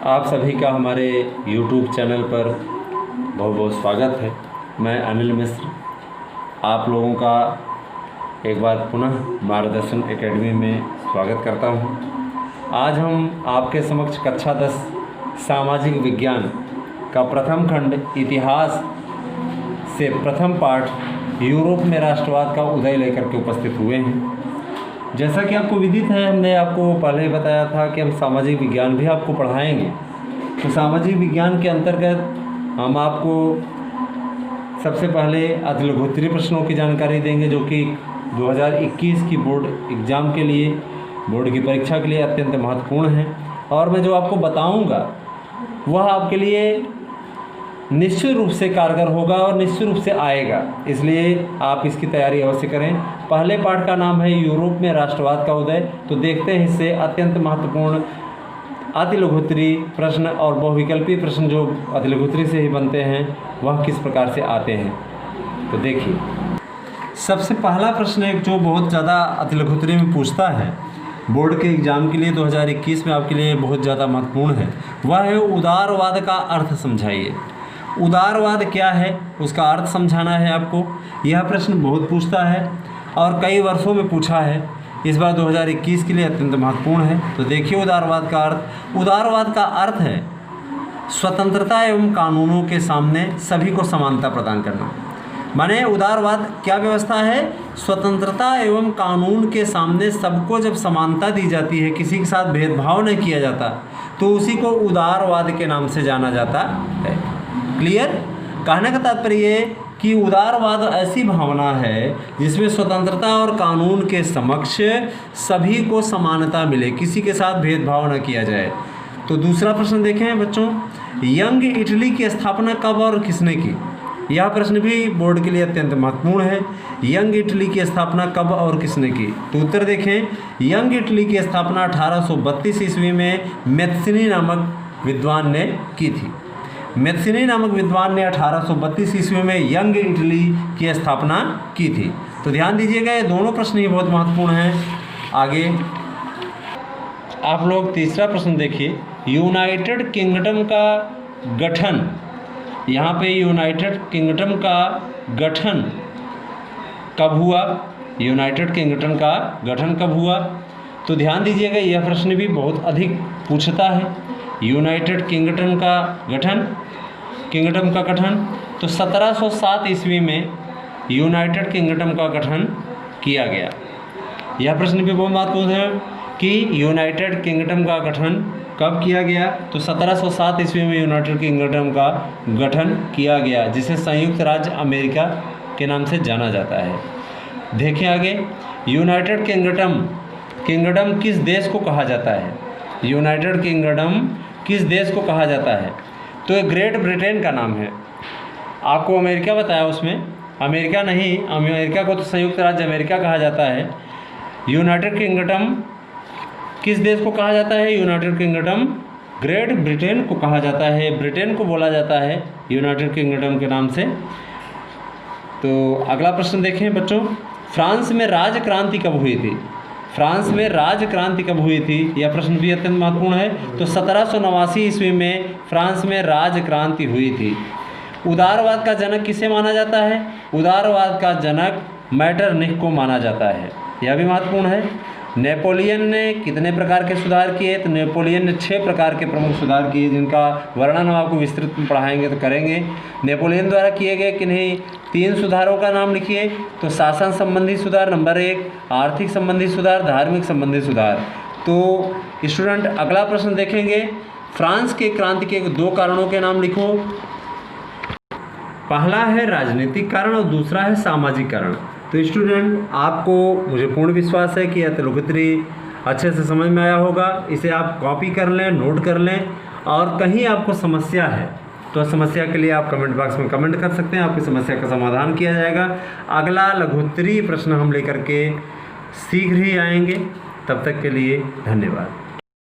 आप सभी का हमारे YouTube चैनल पर बहुत बहुत स्वागत है। मैं अनिल मिश्र आप लोगों का एक बार पुनः मार्गदर्शन एकेडमी में स्वागत करता हूं। आज हम आपके समक्ष कक्षा 10 सामाजिक विज्ञान का प्रथम खंड इतिहास से प्रथम पाठ यूरोप में राष्ट्रवाद का उदय लेकर के उपस्थित हुए हैं। जैसा कि आपको विदित है, हमने आपको पहले ही बताया था कि हम सामाजिक विज्ञान भी आपको पढ़ाएंगे। तो सामाजिक विज्ञान के अंतर्गत हम आपको सबसे पहले अतिलघुत्तरीय प्रश्नों की जानकारी देंगे, जो कि 2021 की बोर्ड एग्ज़ाम के लिए, बोर्ड की परीक्षा के लिए अत्यंत महत्वपूर्ण है। और मैं जो आपको बताऊंगा वह आपके लिए निश्चित रूप से कारगर होगा और निश्चित रूप से आएगा, इसलिए आप इसकी तैयारी अवश्य करें। पहले पाठ का नाम है यूरोप में राष्ट्रवाद का उदय। तो देखते हैं इससे अत्यंत महत्वपूर्ण अतिलघुत्तरीय प्रश्न और बहुविकल्पीय प्रश्न जो अतिलघुत्तरीय से ही बनते हैं वह किस प्रकार से आते हैं। तो देखिए, सबसे पहला प्रश्न एक जो बहुत ज़्यादा अतिलघुत्तरीय में पूछता है बोर्ड के एग्ज़ाम के लिए 2021 में आपके लिए बहुत ज़्यादा महत्वपूर्ण है, वह है उदारवाद का अर्थ समझाइए। उदारवाद क्या है उसका अर्थ समझाना है आपको। यह प्रश्न बहुत पूछता है और कई वर्षों में पूछा है, इस बार 2021 के लिए अत्यंत महत्वपूर्ण है। तो देखिए उदारवाद का अर्थ। उदारवाद का अर्थ है स्वतंत्रता एवं कानूनों के सामने सभी को समानता प्रदान करना। माने उदारवाद क्या व्यवस्था है? स्वतंत्रता एवं कानून के सामने सबको जब समानता दी जाती है, किसी के साथ भेदभाव नहीं किया जाता, तो उसी को उदारवाद के नाम से जाना जाता है। क्लियर? कहने का तात्पर्य ये कि उदारवाद ऐसी भावना है जिसमें स्वतंत्रता और कानून के समक्ष सभी को समानता मिले, किसी के साथ भेदभाव न किया जाए। तो दूसरा प्रश्न देखें बच्चों, यंग इटली की स्थापना कब और किसने की? यह प्रश्न भी बोर्ड के लिए अत्यंत महत्वपूर्ण है। यंग इटली की स्थापना कब और किसने की? तो उत्तर देखें, यंग इटली की स्थापना 1832 ईस्वी में मैथिनी नामक विद्वान ने की थी। मैथिनी नामक विद्वान ने 1832 ईस्वी में यंग इटली की स्थापना की थी। तो ध्यान दीजिएगा, ये दोनों प्रश्न ही बहुत महत्वपूर्ण हैं। आगे आप लोग तीसरा प्रश्न देखिए, यूनाइटेड किंगडम का गठन। यहाँ पे यूनाइटेड किंगडम का गठन कब हुआ? यूनाइटेड किंगडम का गठन कब हुआ? तो ध्यान दीजिएगा, यह प्रश्न भी बहुत अधिक पूछता है। यूनाइटेड किंगडम का गठन तो 1707 ईस्वी में यूनाइटेड किंगडम का गठन किया गया। यह प्रश्न भी बहुत महत्वपूर्ण है कि यूनाइटेड किंगडम का गठन कब किया गया? तो 1707 ईस्वी में यूनाइटेड किंगडम का गठन किया गया, जिसे संयुक्त राज्य अमेरिका के नाम से जाना जाता है। देखें आगे, यूनाइटेड किंगडम किस देश को कहा जाता है? यूनाइटेड किंगडम किस देश को कहा जाता है? तो ये ग्रेट ब्रिटेन का नाम है। आपको अमेरिका बताया, उसमें अमेरिका नहीं, अमेरिका को तो संयुक्त राज्य अमेरिका कहा जाता है। यूनाइटेड किंगडम किस देश को कहा जाता है? यूनाइटेड किंगडम ग्रेट ब्रिटेन को कहा जाता है। ब्रिटेन को बोला जाता है यूनाइटेड किंगडम के नाम से। तो अगला प्रश्न देखें बच्चों, फ्रांस में राजक्रांति कब हुई थी? फ्रांस में राजक्रांति कब हुई थी? यह प्रश्न भी अत्यंत महत्वपूर्ण है। तो 1789 ईस्वी में फ्रांस में राजक्रांति हुई थी। उदारवाद का जनक किसे माना जाता है? उदारवाद का जनक मेटरनिख को माना जाता है। यह भी महत्वपूर्ण है। नेपोलियन ने कितने प्रकार के सुधार किए? तो नेपोलियन ने 6 प्रकार के प्रमुख सुधार किए, जिनका वर्णन हम आपको विस्तृत में पढ़ाएंगे तो करेंगे। नेपोलियन द्वारा किए गए किन्हीं 3 सुधारों का नाम लिखिए। तो शासन संबंधी सुधार नंबर 1, आर्थिक संबंधी सुधार, धार्मिक संबंधी सुधार। तो स्टूडेंट अगला प्रश्न देखेंगे, फ्रांस के क्रांति के 2 कारणों के नाम लिखो। पहला है राजनीतिक कारण और दूसरा है सामाजिक कारण। तो स्टूडेंट आपको, मुझे पूर्ण विश्वास है कि अतिलघुत्तरीय अच्छे से समझ में आया होगा। इसे आप कॉपी कर लें, नोट कर लें, और कहीं आपको समस्या है तो समस्या के लिए आप कमेंट बॉक्स में कमेंट कर सकते हैं, आपकी समस्या का समाधान किया जाएगा। अगला लघुत्तरीय प्रश्न हम लेकर के शीघ्र ही आएंगे। तब तक के लिए धन्यवाद।